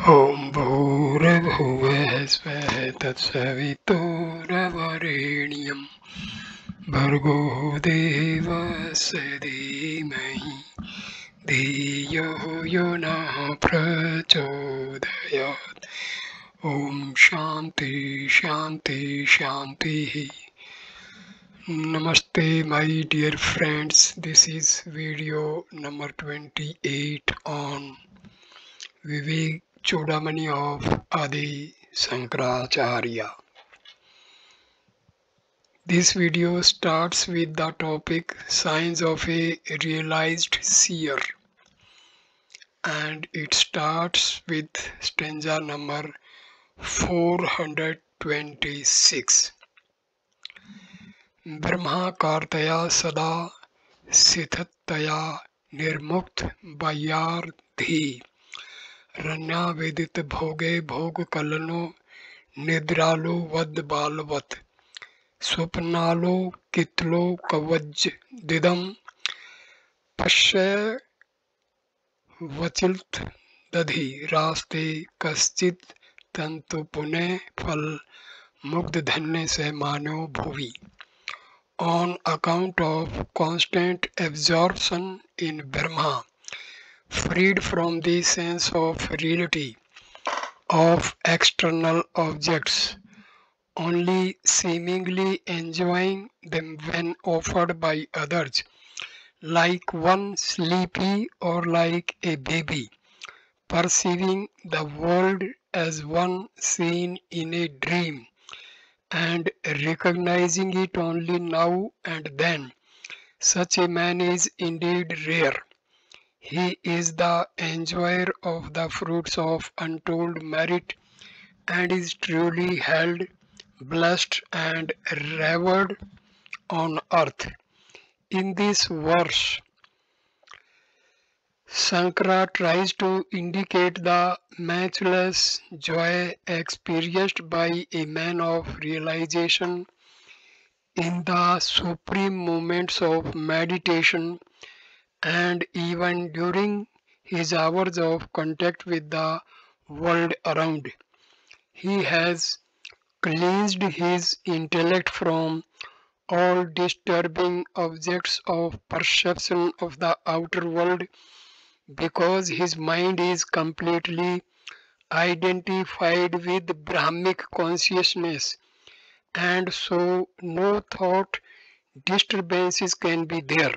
ॐ भूर्भुवः स्वः तत्सवितुर्वरेण्यं भर्गो देवस्य धीमहि धियो यो नः प्रचोदयात्। ॐ शान्ति शान्ति शान्तिः. Namaste my dear friends, this is video number 28 on Viveka Chudamani of Adi Sankaracharya. This video starts with the topic Signs of a Realized Seer, and it starts with stanza number 426. ब्रह्माकारतया सदा स्थिततया निर्मुक्त बाह्यार्थी रण्यावेदित भोगे भोग Calno निद्रालो वद बालवत स्वप्नालो कितलो कवच दिदम पश्य वचित दधि रास्ते कश्चित तंतु पुनः फल मुग्ध धन्य से मानो भुवि. On account of constant absorption in Brahma, freed from the sense of reality of external objects, only seemingly enjoying them when offered by others, like one sleepy or like a baby, perceiving the world as one seen in a dream, and recognizing it only now and then. Such a man is indeed rare. He is the enjoyer of the fruits of untold merit and is truly held, blessed and revered on earth. In this verse, Sankara tries to indicate the matchless joy experienced by a man of realization in the supreme moments of meditation and even during his hours of contact with the world around. He has cleansed his intellect from all disturbing objects of perception of the outer world, because his mind is completely identified with Brahmic consciousness, and so no thought disturbances can be there.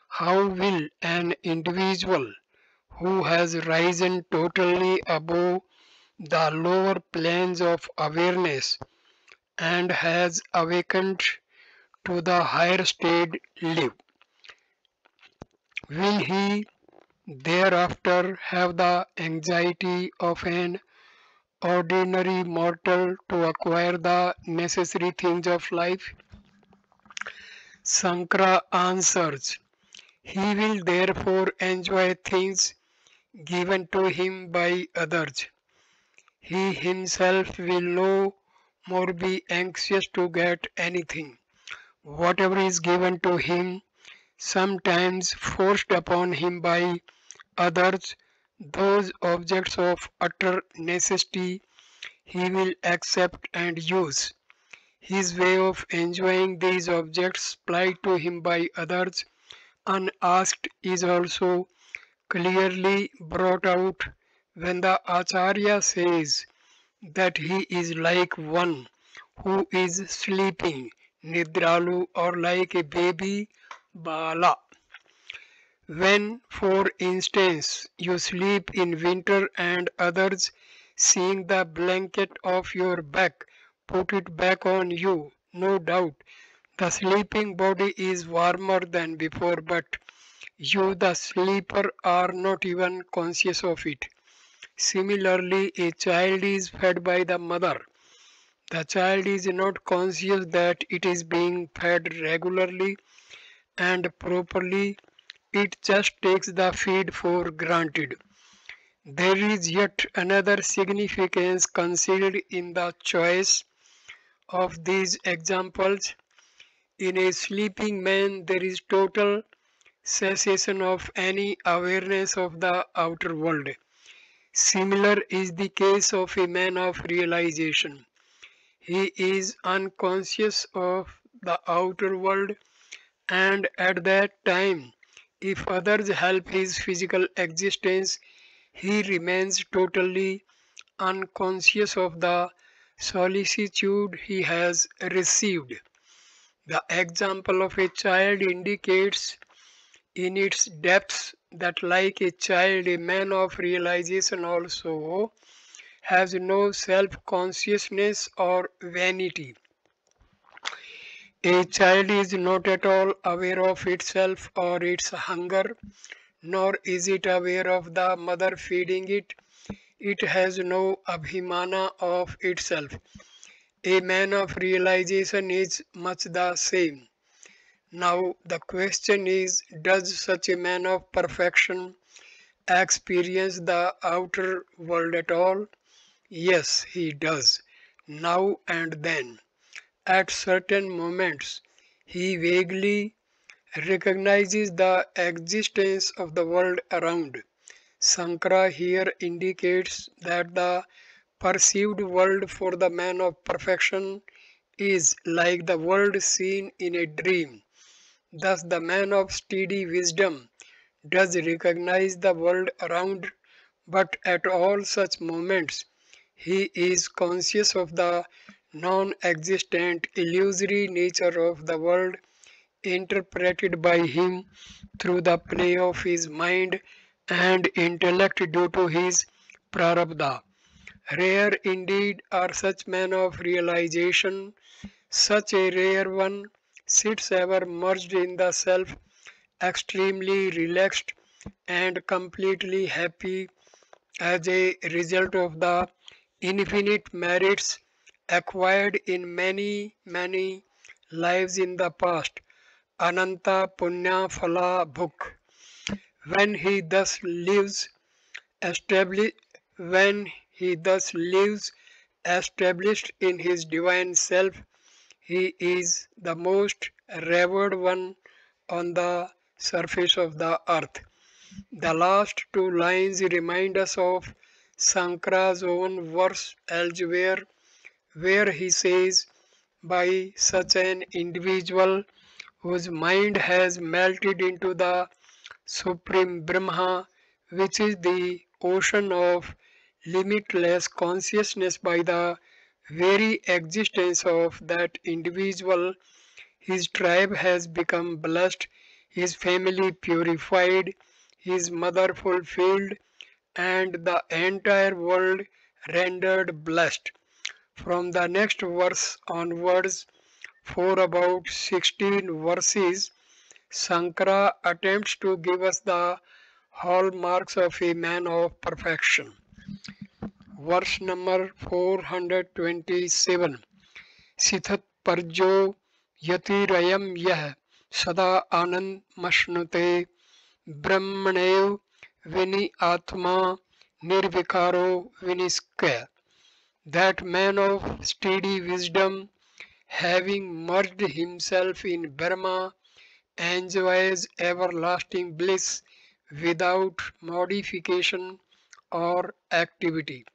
How will an individual who has risen totally above the lower planes of awareness and has awakened to the higher state live? Will he thereafter have the anxiety of an ordinary mortal to acquire the necessary things of life? Sankara answers, he will therefore enjoy things given to him by others. He himself will no more be anxious to get anything. Whatever is given to him, sometimes forced upon him by others, those objects of utter necessity, he will accept and use. His way of enjoying these objects supplied to him by others unasked is also clearly brought out when the Acharya says that he is like one who is sleeping, nidralu, or like a baby, bala. When, for instance, you sleep in winter and others, seeing the blanket off your back, put it back on you, no doubt, the sleeping body is warmer than before, but you, the sleeper, are not even conscious of it. Similarly, a child is fed by the mother. The child is not conscious that it is being fed regularly and properly. It just takes the feed for granted. There is yet another significance concealed in the choice of these examples. In a sleeping man, there is total cessation of any awareness of the outer world. Similar is the case of a man of realization. He is unconscious of the outer world, and at that time, if others help his physical existence, he remains totally unconscious of the solicitude he has received. The example of a child indicates in its depths that, like a child, a man of realization also has no self consciousness or vanity. A child is not at all aware of itself or its hunger, nor is it aware of the mother feeding it. It has no abhimana of itself. A man of realization is much the same. Now, the question is, does such a man of perfection experience the outer world at all? Yes, he does, now and then. At certain moments, he vaguely recognizes the existence of the world around. Sankara here indicates that the perceived world for the man of perfection is like the world seen in a dream. Thus, the man of steady wisdom does recognize the world around, but at all such moments he is conscious of the non existent illusory nature of the world interpreted by him through the play of his mind and intellect due to his prarabdha. Rare indeed are such men of realization. Such a rare one sits ever merged in the self, extremely relaxed and completely happy as a result of the infinite merits acquired in many, many lives in the past. Ananta Punya Phala Bhuk. When he thus lives established, when he thus lives established in his divine self, he is the most revered one on the surface of the earth. The last two lines remind us of Sankara's own verse elsewhere, where he says, by such an individual whose mind has melted into the Supreme Brahma, which is the ocean of limitless consciousness, by the very existence of that individual, his tribe has become blessed, his family purified, his mother fulfilled, and the entire world rendered blessed. From the next verse onwards, for about 16 verses, Sankara attempts to give us the hallmarks of a man of perfection. Verse number 427. Sithat parjo yatirayam yah sada anand mashnute brahmanev vini atma nirvikaro viniskaya. That man of steady wisdom, having merged himself in Brahma, enjoys everlasting bliss without modification or activity.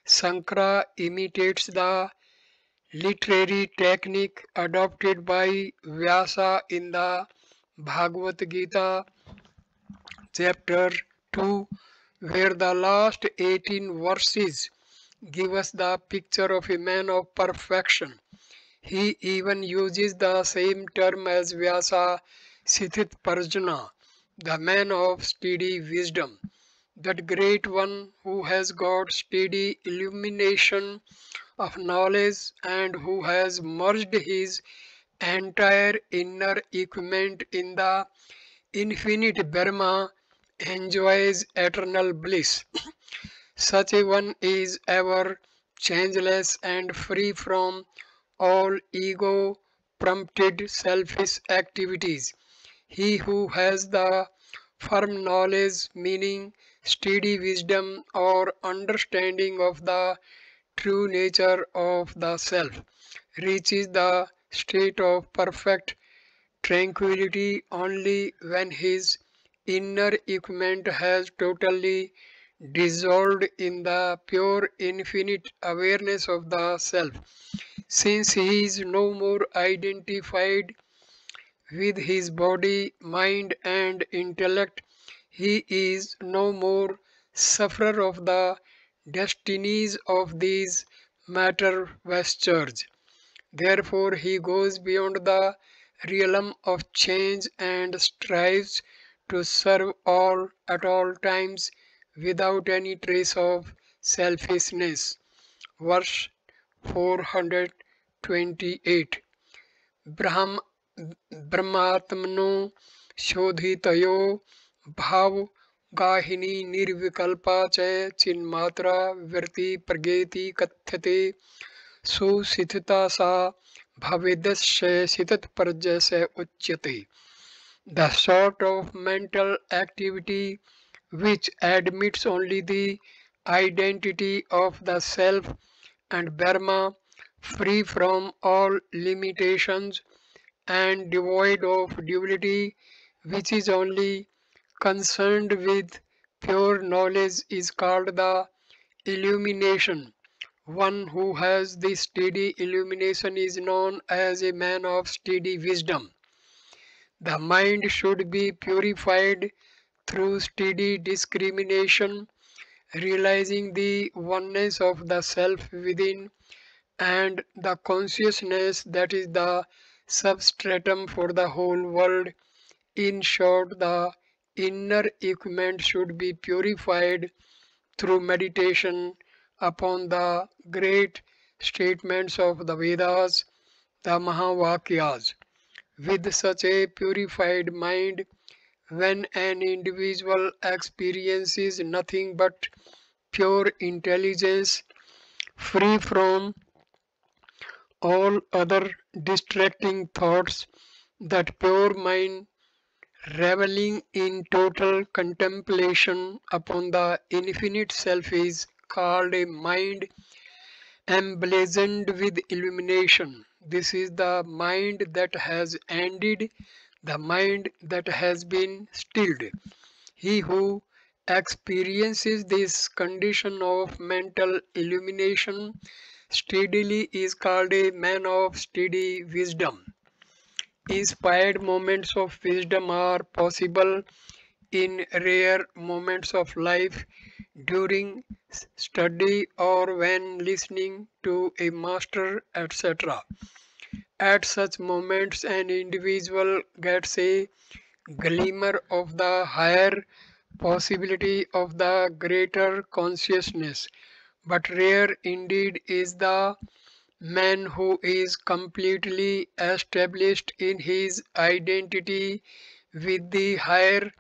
Sankara imitates the literary technique adopted by Vyasa in the Bhagavad Gita, chapter 2, where the last 18 verses give us the picture of a man of perfection. He even uses the same term as Vyasa, Sithit Parjana, the man of steady wisdom, that great one who has got steady illumination of knowledge and who has merged his entire inner equipment in the infinite Brahma, enjoys eternal bliss. Such a one is ever changeless and free from all ego prompted selfish activities. He who has the firm knowledge, meaning steady wisdom or understanding of the true nature of the self, reaches the state of perfect tranquility only when his inner equipment has totally dissolved in the pure infinite awareness of the self. Since he is no more identified with his body, mind, and intellect, he is no more sufferer of the destinies of these matter vestures. Therefore, he goes beyond the realm of change and strives to serve all at all times without any trace of selfishness. Verse 428. Brahm, Brahmatmano शोधितयो भाव गाहिनी निर्विकल्पा च चिन्मात्रा वृत्ति प्रगेति कथ्यते सुस्थिता सा भवेदस्य स्थितपर्य से उच्यते. The sort of mental activity which admits only the identity of the self and Brahma, free from all limitations and devoid of duality, which is only concerned with pure knowledge, is called the illumination. One who has this steady illumination is known as a man of steady wisdom. The mind should be purified through steady discrimination, realizing the oneness of the self within and the consciousness that is the substratum for the whole world. In short, the inner equipment should be purified through meditation upon the great statements of the Vedas, the Mahavakyas. With such a purified mind, when an individual experiences nothing but pure intelligence, free from all other distracting thoughts, that pure mind, reveling in total contemplation upon the infinite self, is called a mind emblazoned with illumination. This is the mind that has ended, the mind that has been stilled. He who experiences this condition of mental illumination steadily is called a man of steady wisdom. Inspired moments of wisdom are possible in rare moments of life, during study or when listening to a master, etc. At such moments, an individual gets a glimmer of the higher possibility of the greater consciousness. But rare indeed is the man who is completely established in his identity with the higher.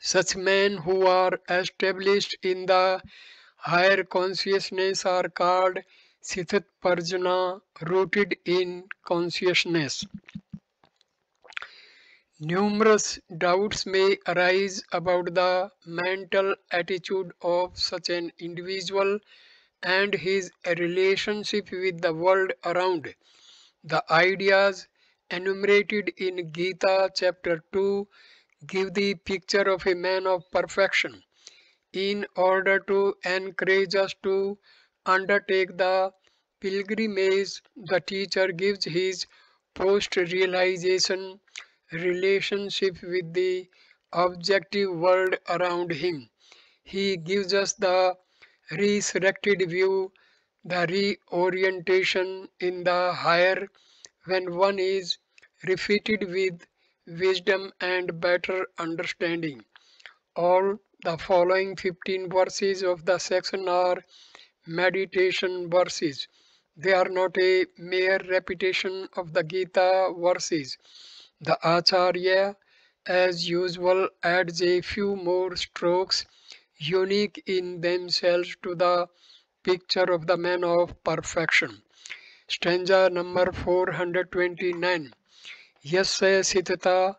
Such men who are established in the higher consciousness are called Sithit Parjana, rooted in consciousness. Numerous doubts may arise about the mental attitude of such an individual and his relationship with the world around. The ideas enumerated in Gitaâ chapter 2 give the picture of a man of perfection. In order to encourage us to undertake the pilgrimage, the teacher gives his post-realization relationship with the objective world around him. He gives us the resurrected view, the reorientation in the higher, when one is refitted with wisdom and better understanding. All the following 15 verses of the section are meditation verses. They are not a mere repetition of the Gita verses. The Acharya, as usual, adds a few more strokes, unique in themselves, to the picture of the man of perfection. Stanza number 429. Yasya sithita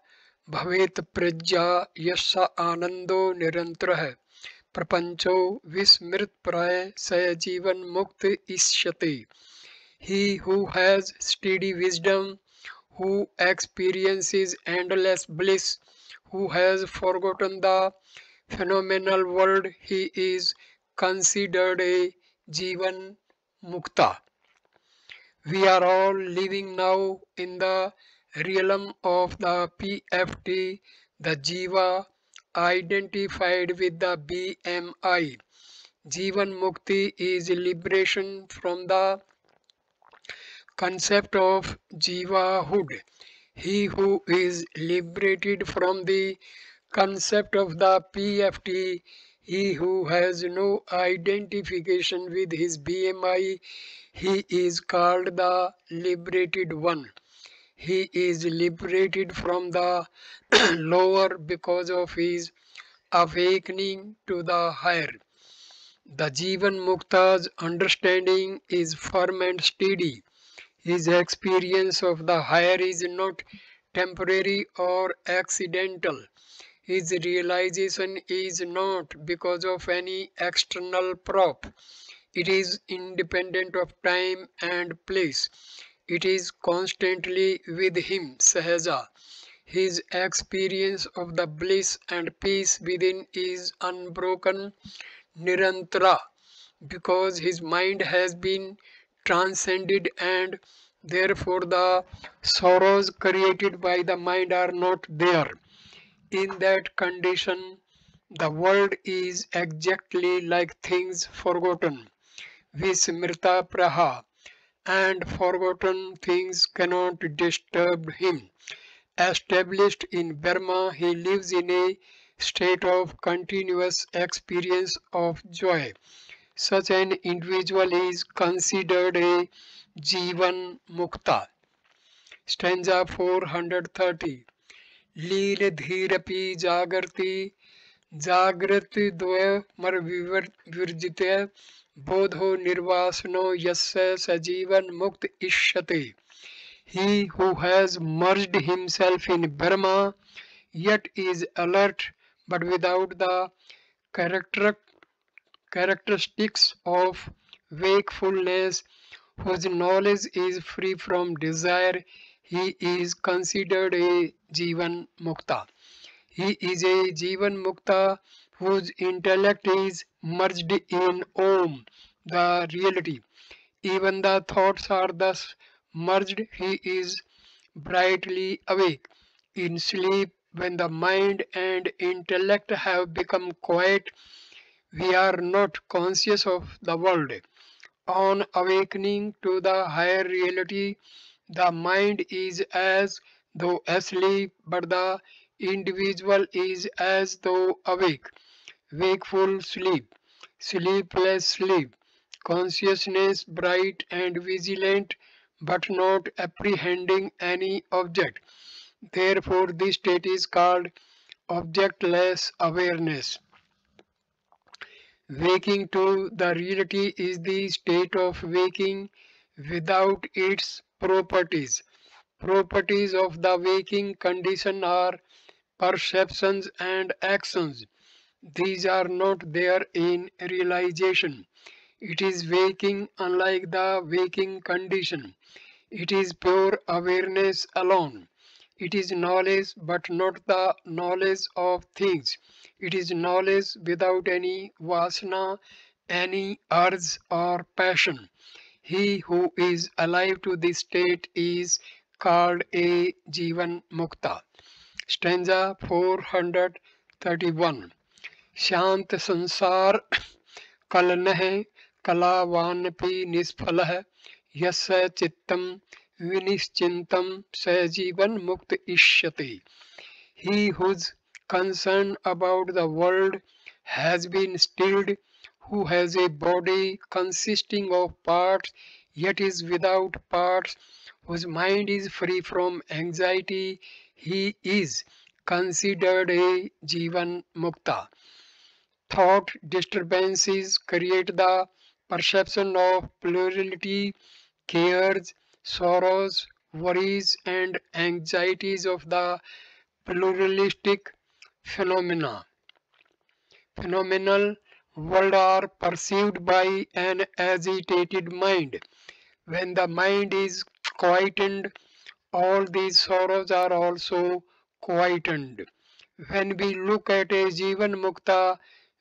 bhavet prajya yasya anando nirantrah prapancho vismrit pray saya jivan mukta ishyate. He who has steady wisdom, who experiences endless bliss, who has forgotten the phenomenal world, he is considered a Jivan Mukta. We are all living now in the realm of the PFT, the Jiva, identified with the BMI. Jivan Mukti is liberation from the concept of Jivahood. He who is liberated from the concept of the PFT, he who has no identification with his BMI, he is called the liberated one. He is liberated from the lower because of his awakening to the higher. The Jivan Mukta's understanding is firm and steady. His experience of the higher is not temporary or accidental. His realization is not because of any external prop. It is independent of time and place. It is constantly with him, Sahaja. His experience of the bliss and peace within is unbroken, Nirantara, because his mind has been transcended and therefore the sorrows created by the mind are not there. In that condition, the world is exactly like things forgotten, Vismrita Praha, and forgotten things cannot disturb him. Established in Burma, he lives in a state of continuous experience of joy. Such an individual is considered a Jivan Mukta. Stanza 430. Leela Dhirapi Jagarti Jagrati Dvaya Mar Virjite Bodho Nirvasano Yasya Sajivan Mukt Ishyate. He who has merged himself in Brahma yet is alert but without the character characteristics of wakefulness, whose knowledge is free from desire, he is considered a Jivan Mukta. He is a Jivan Mukta whose intellect is merged in Om, the reality. Even the thoughts are thus merged. He is brightly awake. In sleep, when the mind and intellect have become quiet, we are not conscious of the world. On awakening to the higher reality, the mind is as though asleep, but the individual is as though awake. Wakeful sleep, sleepless sleep, consciousness bright and vigilant, but not apprehending any object. Therefore, this state is called objectless awareness. Waking to the reality is the state of waking without its properties. Properties of the waking condition are perceptions and actions. These are not there in realization. It is waking unlike the waking condition. It is pure awareness alone. It is knowledge but not the knowledge of things. It is knowledge without any vasana, any urge or passion. He who is alive to this state is called a Jivan Mukta. Stanza 431. शांत संसार कल नह कलावानपि निष्फलः यस्य चित्तं विनिश्चिन्तं स जीवन मुक्त इष्यते. He whose concern about the world has been stilled, who has a body consisting of parts yet is without parts, whose mind is free from anxiety, he is considered a Jivan Mukta. Thought disturbances create the perception of plurality, cares, sorrows, worries, and anxieties of the pluralistic phenomena. Phenomenal world are perceived by an agitated mind. When the mind is quietened, all these sorrows are also quietened. When we look at a Jivan Mukta,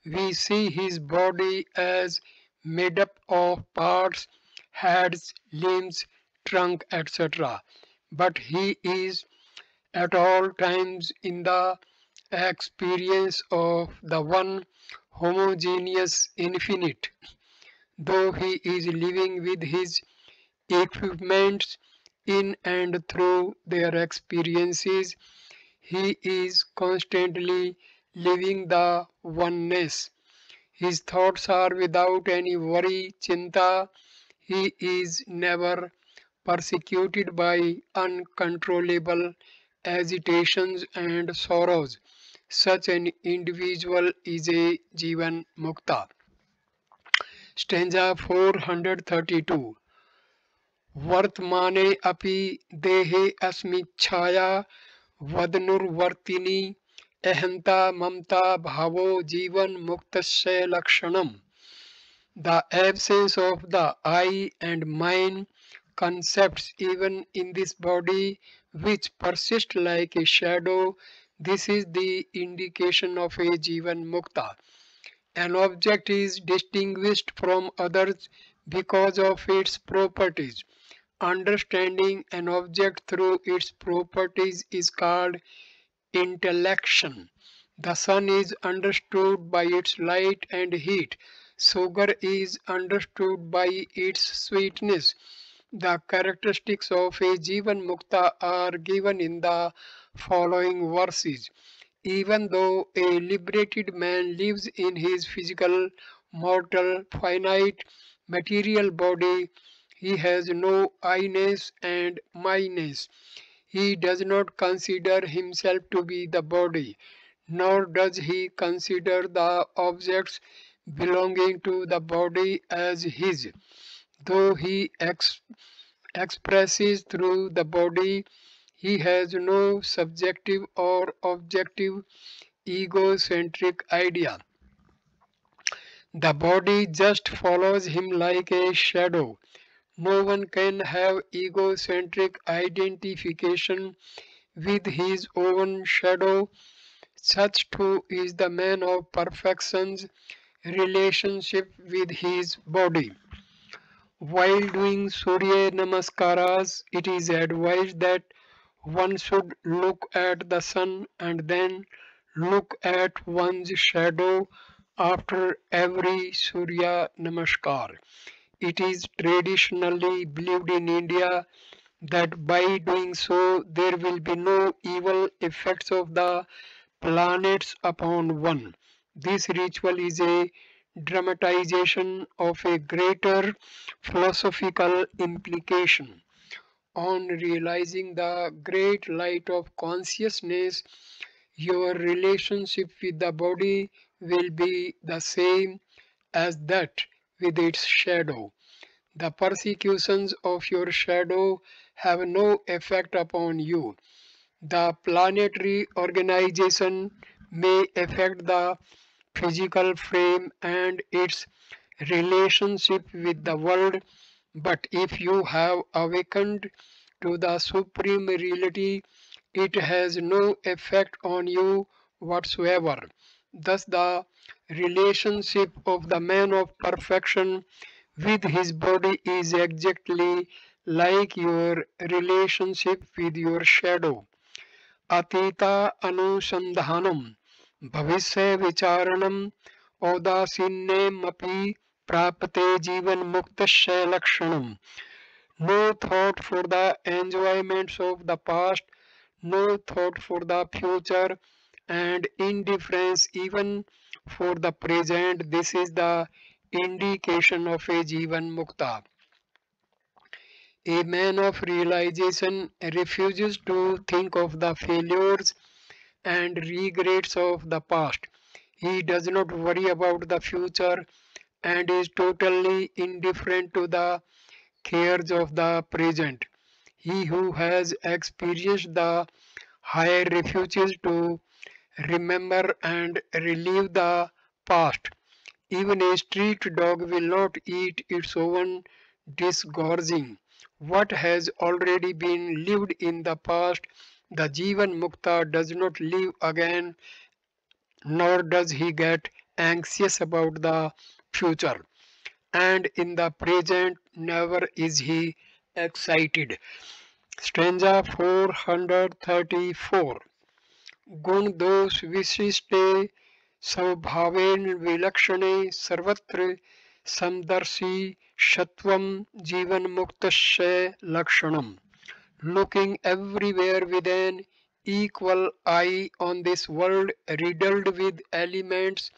we see his body as made up of parts, heads, limbs, trunk, etc. But he is at all times in the experience of the one homogeneous infinite. Though he is living with his equipments in and through their experiences, he is constantly living the oneness. His thoughts are without any worry, chinta. He is never persecuted by uncontrollable agitations and sorrows. Such an individual is a Jivan Mukta. Stanza 432. वर्तमाने अपि देहे अस्मिच्छाया वदनुर्वर्तिनी अहंता ममता भावो जीवन मुक्तस्य लक्षणम. The absence of the I and mine concepts even in this body which persist like a shadow, this is the indication of a Jivan Mukta. An object is distinguished from others because of its properties. Understanding an object through its properties is called intellection. The sun is understood by its light and heat. Sugar is understood by its sweetness. The characteristics of a Jivan Mukta are given in the following verses. Even though a liberated man lives in his physical, mortal, finite, material body, he has no I-ness and my-ness. He does not consider himself to be the body, nor does he consider the objects belonging to the body as his. Though he expresses through the body, he has no subjective or objective egocentric idea. The body just follows him like a shadow. No one can have egocentric identification with his own shadow. Such too is the man of perfection's relationship with his body. While doing Surya Namaskaras, it is advised that one should look at the sun and then look at one's shadow after every Surya Namaskar. It is traditionally believed in India that by doing so there will be no evil effects of the planets upon one. This ritual is a dramatization of a greater philosophical implication. On realizing the great light of consciousness, your relationship with the body will be the same as that with its shadow. The persecutions of your shadow have no effect upon you. The planetary organization may affect the physical frame and its relationship with the world, but if you have awakened to the supreme reality, it has no effect on you whatsoever. Thus, the relationship of the man of perfection with his body is exactly like your relationship with your shadow. Atita अनुसंधानम भविष्य विचारणम औदासीन्यमपि प्राप्ते जीवन मुक्तस्य लक्षणम. No thought for the enjoyments of the past, no thought for the future, and indifference even for the present. This is the indication of a Jivan Mukta. A man of realization refuses to think of the failures and regrets of the past. He does not worry about the future and is totally indifferent to the cares of the present. He who has experienced the higher refuges to remember and relive the past. Even a street dog will not eat its own disgorging. What has already been lived in the past The Jivan Mukta does not live again, nor does he get anxious about the future. And in the present, never is he excited. Stanza 434. गुण दोष विशिष्टे स्वभावेन विलक्षणे सर्वत्र समदर्शी शत्वम जीवन मुक्तस्य लक्षणम. Looking everywhere with an equal eye on this world riddled with elements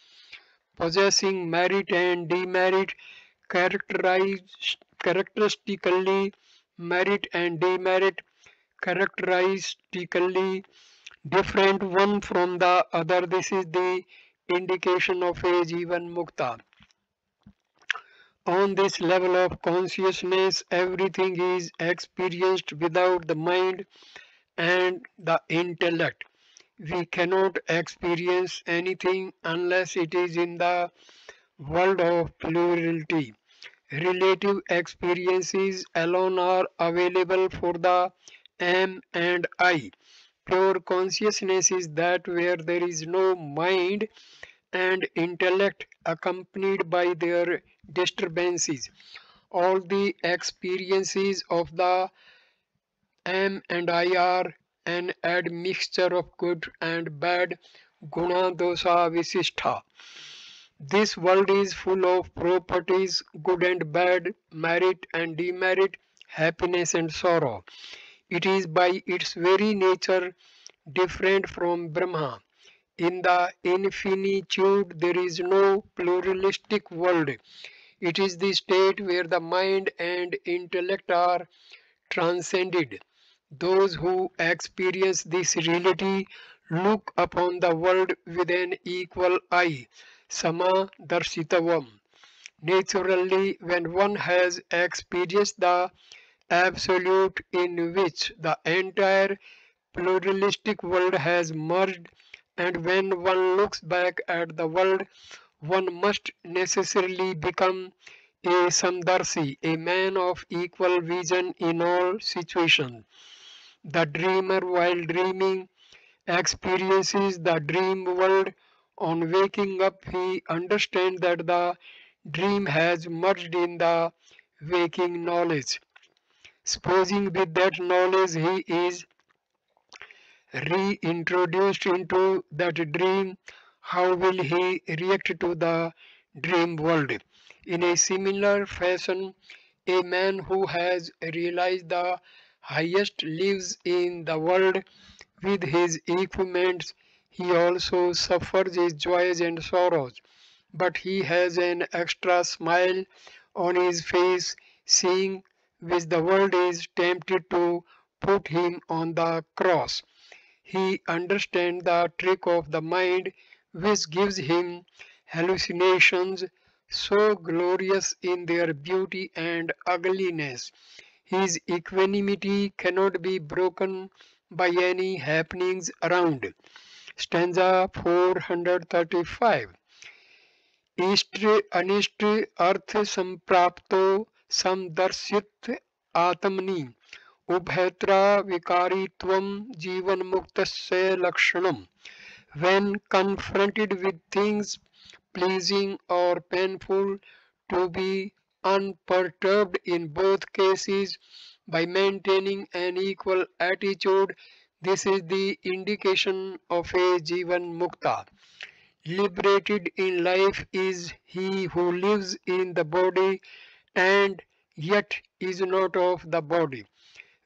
possessing merit and demerit, characteristically merit and demerit, characteristically different one from the other. This is the indication of a Jivan Mukta. On this level of consciousness, everything is experienced without the mind and the intellect. We cannot experience anything unless it is in the world of plurality. Relative experiences alone are available for the M and I. Pure consciousness is that where there is no mind and intellect accompanied by their disturbances. All the experiences of the M and I are an admixture of good and bad, guna dosa visishtha. This world is full of properties, good and bad, merit and demerit, happiness and sorrow. It is by its very nature different from Brahma. In the infinitude, there is no pluralistic world. It is the state where the mind and intellect are transcended. Those who experience this reality look upon the world with an equal eye. Sama darsitavam. Naturally, when one has experienced the absolute in which the entire pluralistic world has merged, and when one looks back at the world, one must necessarily become a samdarsi, a man of equal vision in all situations. The dreamer, while dreaming, experiences the dream world. On waking up, he understands that the dream has merged in the waking knowledge. Supposing with that knowledge he is reintroduced into that dream, how will he react to the dream world? In a similar fashion, a man who has realized the highest lives in the world with his equipments. He also suffers his joys and sorrows, but he has an extra smile on his face, seeing which the world is tempted to put him on the cross. He understands the trick of the mind which gives him hallucinations so glorious in their beauty and ugliness. His equanimity cannot be broken by any happenings around. Stanza 435. इष्ट अनिष्ट अर्थ संप्राप्तो समदर्शित आत्मनि उभयत्रा विकारित्वम जीवन मुक्तस्य लक्षणम. When confronted with things pleasing or painful, to be unperturbed in both cases by maintaining an equal attitude, this is the indication of a Jivan Mukta. Liberated in life is he who lives in the body and yet is not of the body.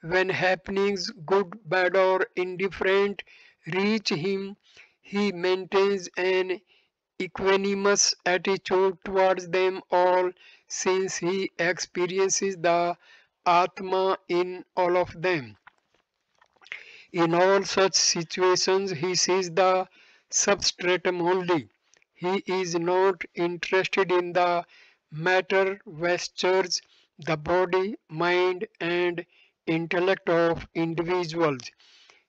When happenings, good, bad, or indifferent, reach him, he maintains an equanimous attitude towards them all, since he experiences the Atma in all of them. In all such situations, he sees the substratum only. He is not interested in the matter, vestures, the body, mind, and intellect of individuals.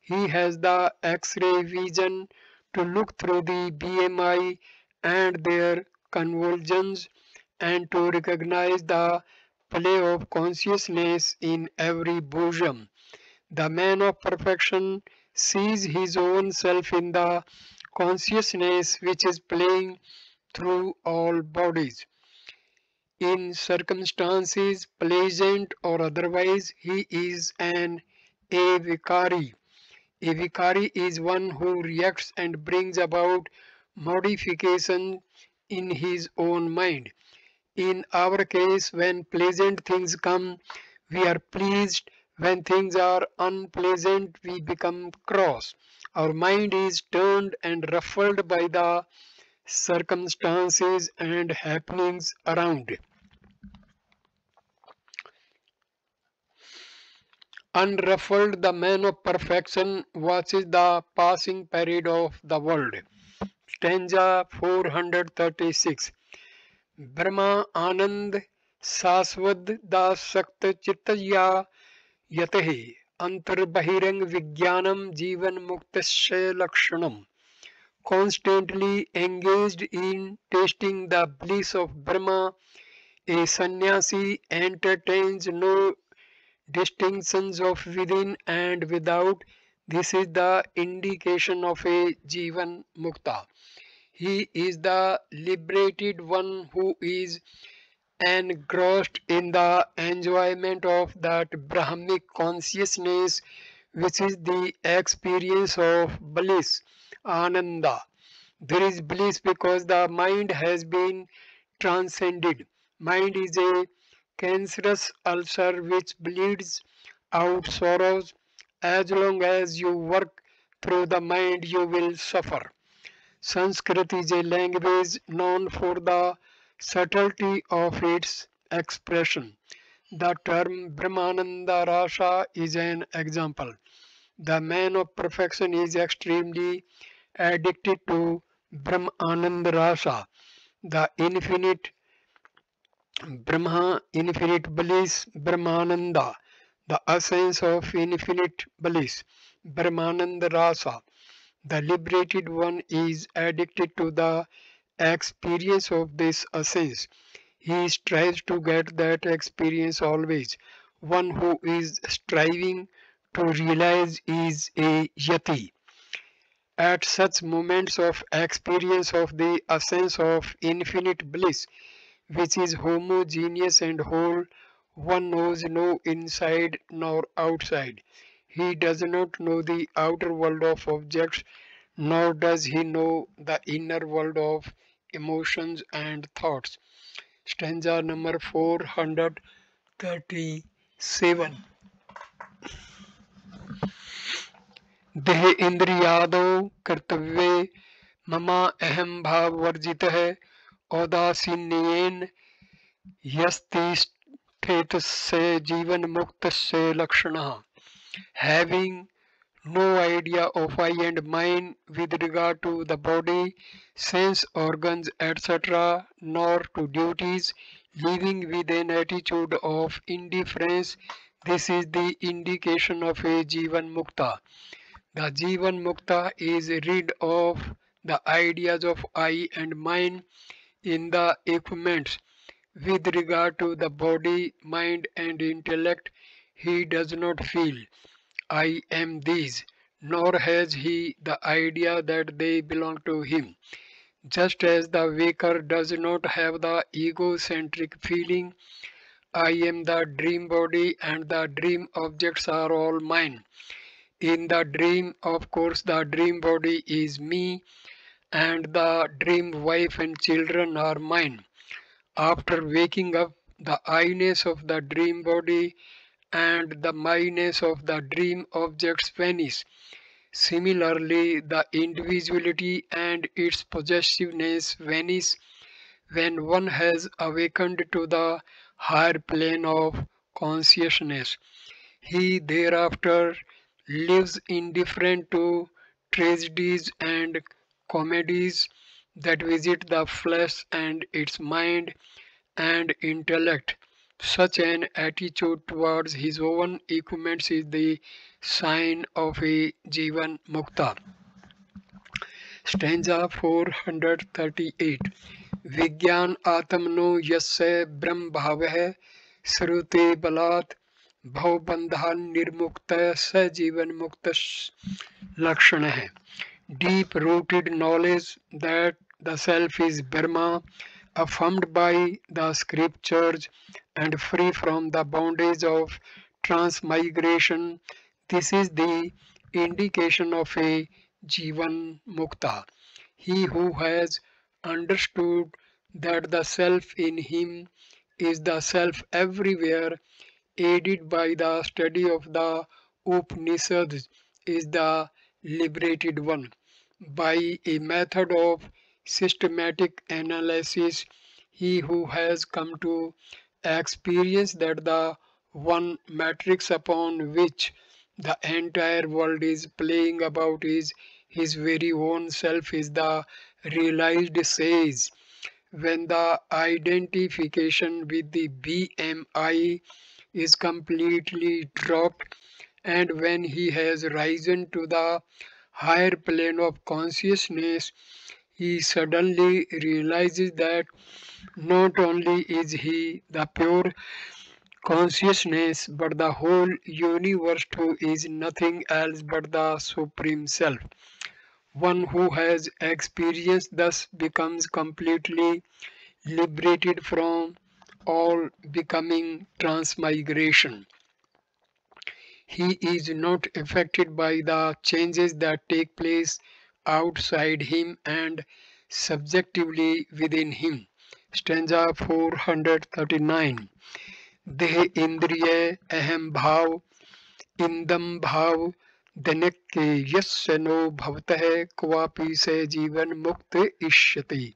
He has the X-ray vision to look through the BMI and their convulsions and to recognize the play of consciousness in every bosom. The man of perfection sees his own self in the consciousness which is playing through all bodies. In circumstances, pleasant or otherwise, he is an avikari. A vikari is one who reacts and brings about modification in his own mind. In our case, when pleasant things come, we are pleased. When things are unpleasant, we become cross. Our mind is turned and ruffled by the circumstances and happenings around. Unruffled, the man of perfection watches the passing parade of the world. Stanza 436. Brahma Anand Saswad Da Sakt Chittaya Yatehi Antarbahirang Vijnanam Jivan Muktasya Lakshanam. Constantly engaged in tasting the bliss of Brahma, a sannyasi entertains no distinctions of within and without. This is the indication of a Jivan Mukta. He is the liberated one who is engrossed in the enjoyment of that Brahmic consciousness which is the experience of bliss, Ananda. There is bliss because the mind has been transcended. Mind is a cancerous ulcer which bleeds out sorrows. As long as you work through the mind, you will suffer. Sanskrit is a language known for the subtlety of its expression. The term Brahmananda Rasa is an example. The man of perfection is extremely addicted to Brahmananda Rasa, the infinite Brahma, infinite bliss, Brahmananda, the essence of infinite bliss, Brahmananda Rasa. The liberated one is addicted to the experience of this essence. He strives to get that experience always. One who is striving to realize is a yati. At such moments of experience of the essence of infinite bliss, which is homogeneous and whole, one knows no inside nor outside. He does not know the outer world of objects, nor does he know the inner world of emotions and thoughts. Stanza number 437. देह इंद्रियादो कर्तव्ये mama अहम भाव वर्जितः औदासीन्येन यस्तिष्ठेतस्य जीवन मुक्तस्य लक्षणः. Having no idea of I and mine with regard to the body, sense organs, etc., nor to duties, living with an attitude of indifference, this is the indication of a Jivan Mukta. The Jivan Mukta is rid of the ideas of I and mine in the equipments. With regard to the body, mind and intellect, he does not feel I am these, nor has he the idea that they belong to him. Just as the waker does not have the egocentric feeling, I am the dream body and the dream objects are all mine. In the dream, of course, the dream body is me and the dream wife and children are mine. After waking up, the I-ness of the dream body and the my-ness of the dream objects vanish. Similarly, the individuality and its possessiveness vanish when one has awakened to the higher plane of consciousness. He thereafter lives indifferent to tragedies and comedies that visit the flesh and its mind and intellect. Such an attitude towards his own equipments is the sign of a Jivan Mukta. Stanza 438. Vigyan Atmano Yasya Brahm Bhavah Srute Balat Bhavbandhan Nirmukta Sa Jivan Muktas लक्षण है। Deep rooted knowledge that the self is Brahma, affirmed by the scriptures and free from the bondage of transmigration. This is the indication of a Jivan Mukta. He who has understood that the self in him is the self everywhere, aided by the study of the Upanishads, is the liberated one. By a method of systematic analysis, he who has come to experience that the one matrix upon which the entire world is playing about is his very own self is the realized sage. When the identification with the BMI is completely dropped, and when he has risen to the higher plane of consciousness, he suddenly realizes that not only is he the pure consciousness, but the whole universe too is nothing else but the Supreme Self. One who has experienced thus becomes completely liberated from all becoming transmigration. He is not affected by the changes that take place outside him and subjectively within him. Stanza 439. देह इंद्रिय अहम भाव इंदम भाव दनिक के यस्य no भवतः क्वापि से जीवन मुक्त इष्यति.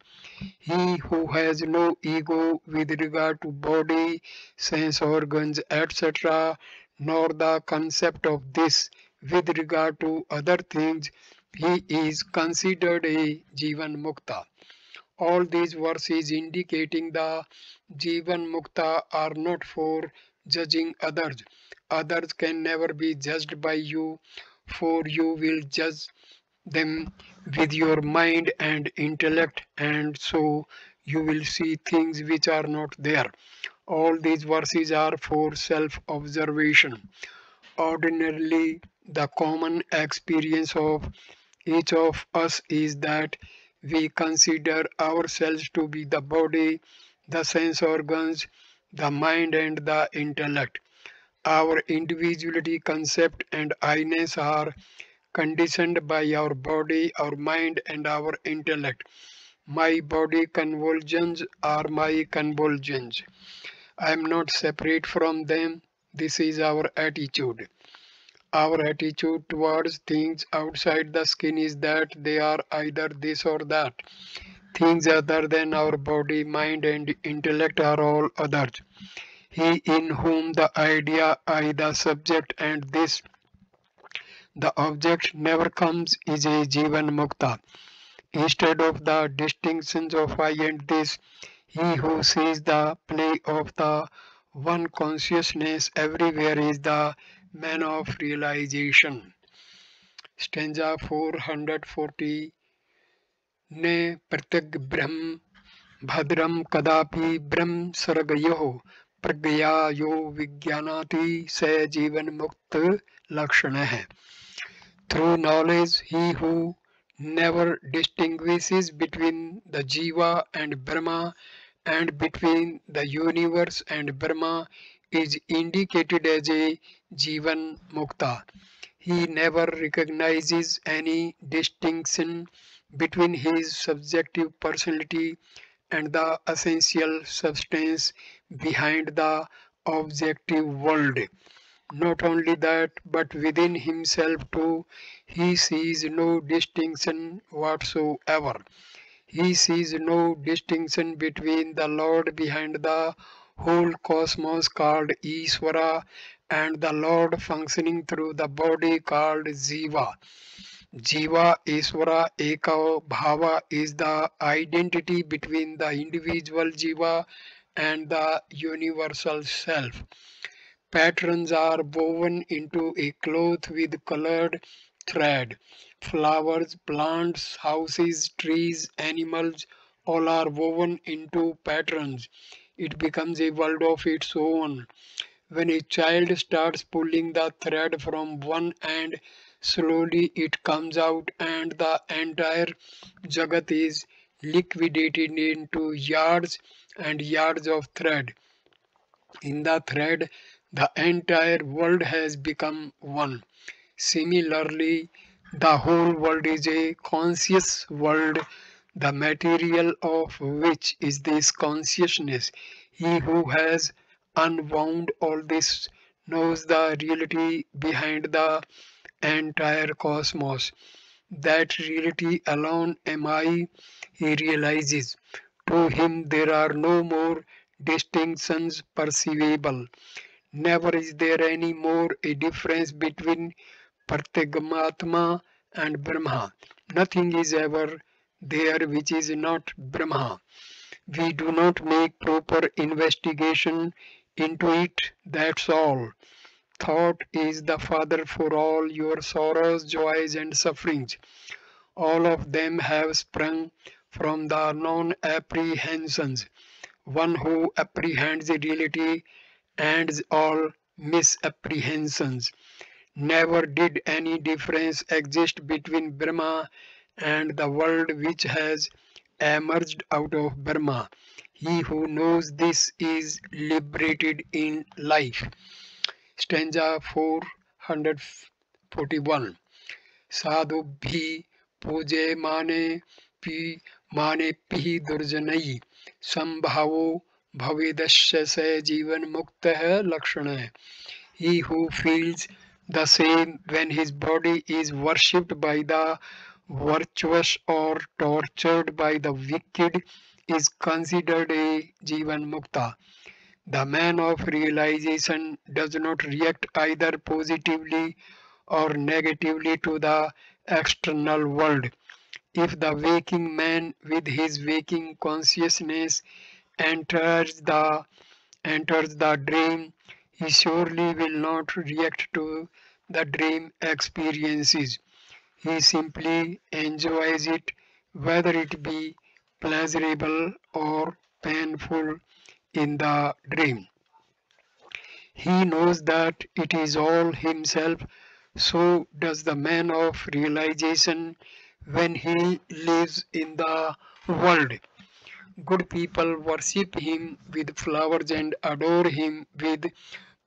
He who has no ego with regard to body, sense organs, etc., nor the concept of this with regard to other things, he is considered a Jivan Mukta. All these verses indicating the Jivan Mukta are not for judging others. Others can never be judged by you, for you will judge them with your mind and intellect, and so you will see things which are not there. All these verses are for self observation. Ordinarily, the common experience of each of us is that we consider ourselves to be the body, the sense organs, the mind, and the intellect. Our individuality concept and I-ness are conditioned by our body, our mind, and our intellect. My body convulsions are my convulsions. I am not separate from them. This is our attitude. Our attitude towards things outside the skin is that they are either this or that. Things other than our body, mind, and intellect are all others. He in whom the idea, I, the subject, and this, the object, never comes is a Jivan Mukta. Instead of the distinctions of I and this, he who sees the play of the one consciousness everywhere is the man of realization. Stanza 440. ने प्रत्यग ब्रह्म भद्रम कदापि ब्रह्म सर्गयो प्रज्ञा यो विज्ञानाति स जीवन मुक्त लक्षण है. Through knowledge, he who never distinguishes between the Jiva and Brahma and between the universe and Brahma is indicated as a Jivan Mukta. He never recognizes any distinction between his subjective personality and the essential substance behind the objective world. Not only that, but within himself too, he sees no distinction whatsoever. He sees no distinction between the Lord behind the whole cosmos called Ishvara and the Lord functioning through the body called Jiva. Jiva, Ishvara, Eka, Bhava is the identity between the individual Jiva and the universal self. Patterns are woven into a cloth with colored thread. Flowers, plants, houses, trees, animals, all are woven into patterns. It becomes a world of its own. When a child starts pulling the thread from one end, Slowly it comes out and the entire Jagat is liquidated into yards and yards of thread. In the thread, the entire world has become one. Similarly, the whole world is a conscious world, the material of which is this consciousness. He who has unwound all this knows the reality behind the entire cosmos. That reality alone am I, he realizes. To him there are no more distinctions perceivable. Never is there any more a difference between Pratyagamatma and Brahma. Nothing is ever there which is not Brahma. We do not make proper investigation into it, that's all. Thought is the father for all your sorrows, joys, and sufferings. All of them have sprung from the non apprehensions. One who apprehends reality ends all misapprehensions. Never did any difference exist between Brahma and the world which has emerged out of Brahma. He who knows this is liberated in life. Stanza 441. साधु भी पूजे P माने P दुर्जनई संभावो भवेदस्य से जीवन मुक्त है लक्षण है. He who feels the same when his body is worshipped by the virtuous or tortured by the wicked is considered a Jivan Mukta. The man of realization does not react either positively or negatively to the external world. If the waking man with his waking consciousness enters the enters the dream, he surely will not react to the dream experiences. He simply enjoys it, whether it be pleasurable or painful in the dream. He knows that it is all himself. So does the man of realization when he lives in the world. Good people worship him with flowers and adore him with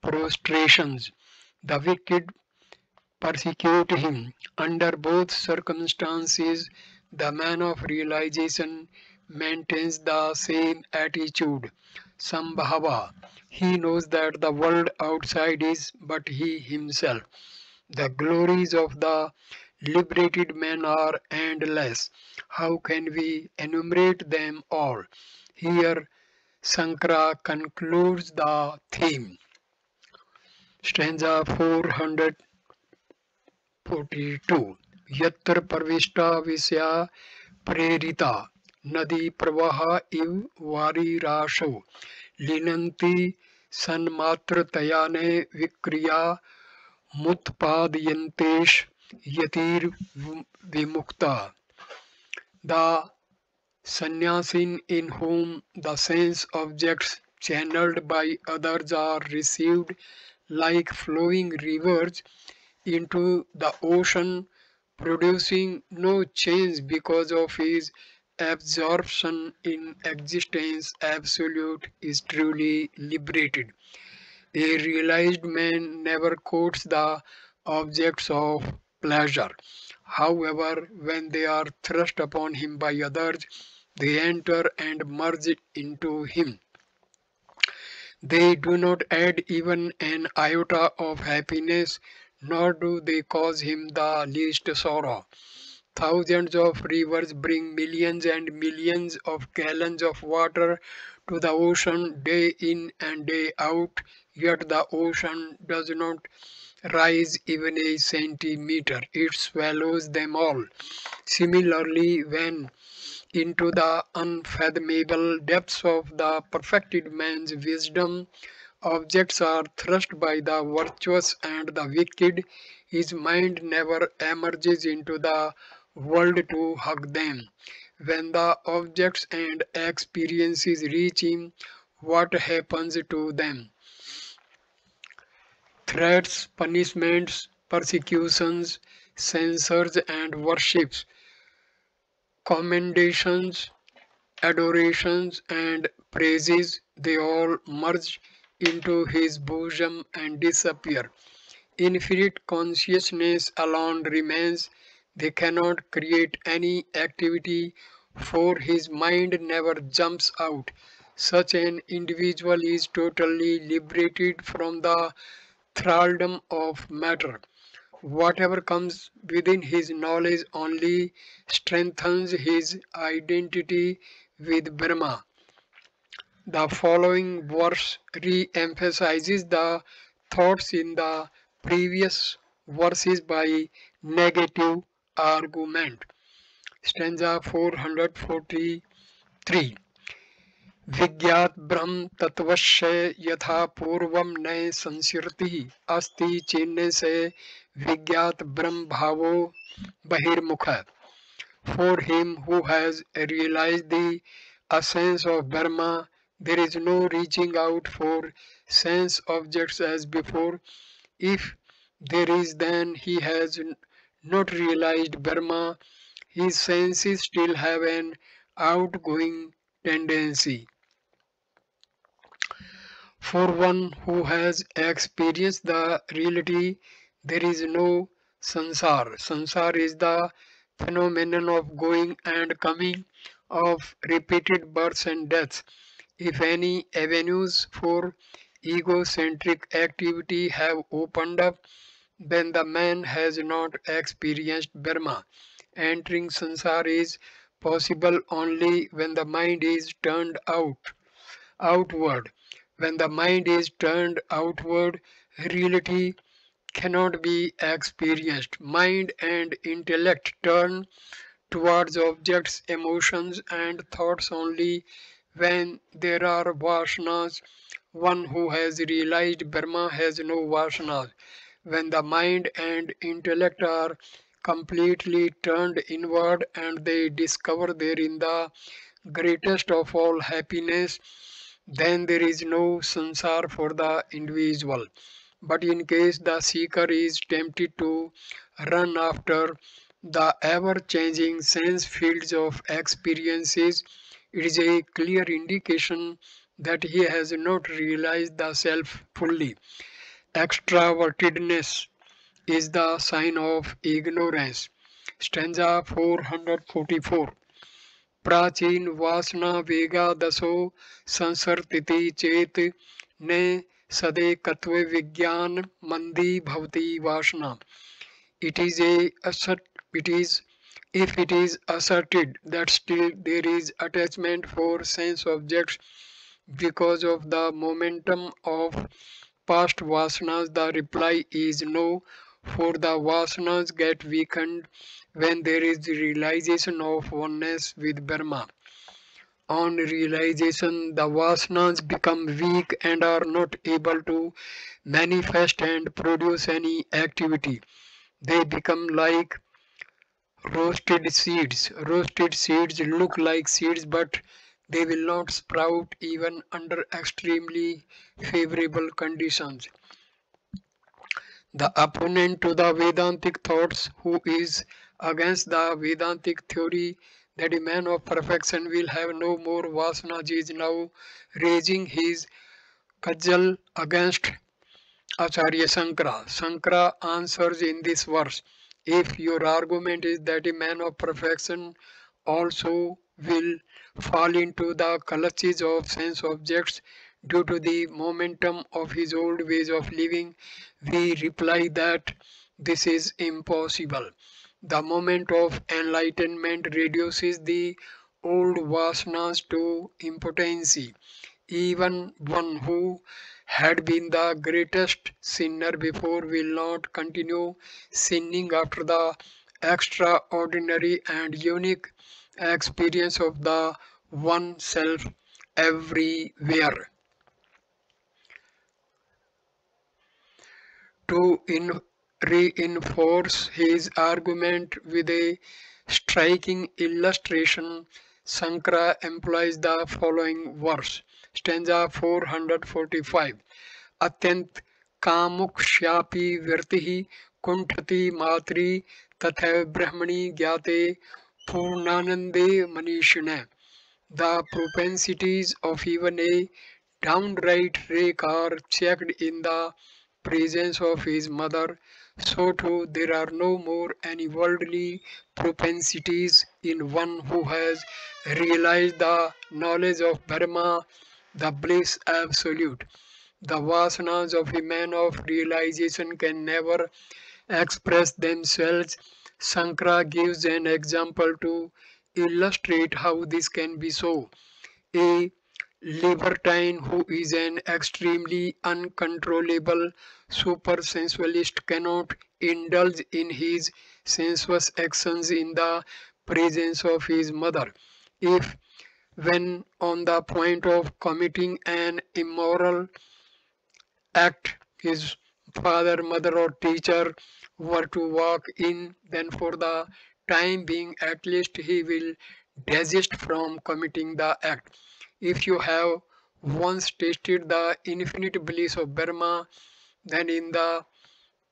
prostrations. The wicked persecute him. Under both circumstances, the man of realization maintains the same attitude. Sambhava. He knows that the world outside is but he himself. The glories of the liberated man are endless. How can we enumerate them all? Here Sankara concludes the theme. Stanza 442. Yatra parvishta visya prerita nadi pravaha iv varirasho linanti sanmatratayane vikriya mutpadayantesh yatir vimukta. The sannyasin in whom the sense objects channeled by others are received like flowing rivers into the ocean, producing no change because of his absorption in existence absolute, is truly liberated. A realized man never courts the objects of pleasure. However, when they are thrust upon him by others, they enter and merge into him. They do not add even an iota of happiness, nor do they cause him the least sorrow. Thousands of rivers bring millions and millions of gallons of water to the ocean day in and day out, yet the ocean does not rise even a centimeter. It swallows them all. Similarly, when into the unfathomable depths of the perfected man's wisdom, objects are thrust by the virtuous and the wicked, his mind never emerges into the world to hug them. When the objects and experiences reach him, what happens to them? Threats, punishments, persecutions, censures and worships, commendations, adorations, and praises, they all merge into his bosom and disappear. Infinite consciousness alone remains. They cannot create any activity, for his mind never jumps out. Such an individual is totally liberated from the thraldom of matter. Whatever comes within his knowledge only strengthens his identity with Brahma. The following verse re-emphasizes the thoughts in the previous verses by negative argument. Stanza 443. विज्ञात ब्रह्म तत्वस्य यथा पूर्वम नए संसृति अस्ति चिन्ह से विज्ञात ब्रह्म भावो बहिर्मुख. For him who has realized the essence of Brahma, there is no reaching out for sense objects as before. If there is, then he has not realized Brahma. His senses still have an outgoing tendency. For one who has experienced the reality, there is no sansar. Sansar is the phenomenon of going and coming, of repeated births and deaths. If any avenues for egocentric activity have opened up, then the man has not experienced Brahma. Entering sansar is possible only when the mind is turned outward. When the mind is turned outward, reality cannot be experienced. Mind and intellect turn towards objects, emotions, and thoughts only when there are vasanas. One who has realized Brahma has no vasanas. When the mind and intellect are completely turned inward and they discover therein the greatest of all happiness, then there is no sansar for the individual. But in case the seeker is tempted to run after the ever-changing sense fields of experiences, it is a clear indication that he has not realized the self fully. Extravertedness is the sign of ignorance. Stanza 444. प्राचीन वासना वेगा दसो संसर्तिति चेत ने सदेकत्व विज्ञान मंदी भवति वासना. It is if it is asserted that still there is attachment for sense objects because of the momentum of past vasanas, the reply is no, for the vasanas get weakened when there is realization of oneness with Brahma. On realization, the vasanas become weak and are not able to manifest and produce any activity. They become like roasted seeds. Roasted seeds look like seeds, but they will not sprout even under extremely favorable conditions. The opponent to the Vedantic thoughts, who is against the Vedantic theory that a man of perfection will have no more vasanas, is now raising his cudgel against Acharya Sankara. Sankara answers in this verse: if your argument is that a man of perfection also will fall into the clutches of sense objects due to the momentum of his old ways of living, we reply that this is impossible. The moment of enlightenment reduces the old vasanas to impotency. Even one who had been the greatest sinner before will not continue sinning after the extraordinary and unique experience of the oneself everywhere. To reinforce his argument with a striking illustration, Sankara employs the following verse. Stanza 445. Atyant kamukshyapi virtihi कुंठति मातरि तथैव ब्रह्मणि ज्ञाते पूर्णानंदे मनीषिणे. The propensities of even a downright rake are checked in the presence of his mother. So too there are no more any worldly propensities in one who has realized the knowledge of Brahma, the bliss absolute. The vasanas of a man of realization can never express themselves. Sankara gives an example to illustrate how this can be so. A libertine who is an extremely uncontrollable supersensualist cannot indulge in his sensuous actions in the presence of his mother. If, when on the point of committing an immoral act, his father, mother, or teacher were to walk in, then for the time being at least he will desist from committing the act. If you have once tasted the infinite bliss of Brahma, then in the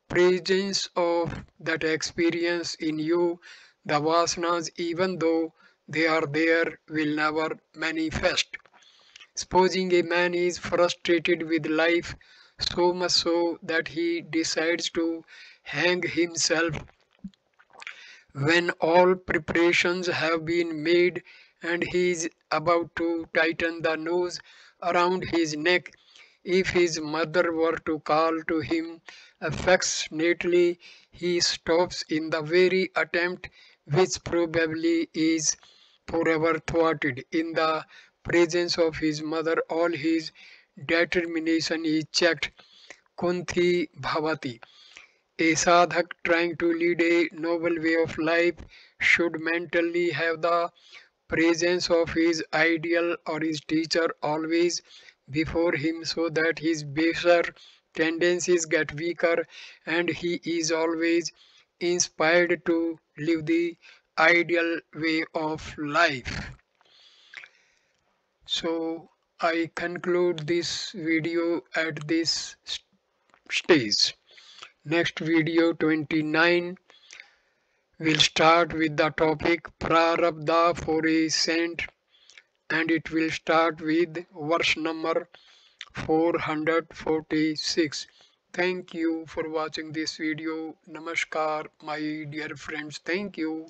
presence of that experience in you, the vasanas, even though they are there, will never manifest. Supposing a man is frustrated with life, so much so that he decides to hang himself when all preparations have been made and he is about to tighten the noose around his neck. If his mother were to call to him affectionately, he stops in the very attempt, which probably is forever thwarted. In the presence of his mother, all his determination is checked. Kunti Bhavati. A sadhak trying to lead a noble way of life should mentally have the presence of his ideal or his teacher always before him so that his baser tendencies get weaker and he is always inspired to live the ideal way of life. So I conclude this video at this stage. Next video 29 will start with the topic Prarabdha for a saint, and it will start with verse number 446. Thank you for watching this video. Namaskar, my dear friends. Thank you.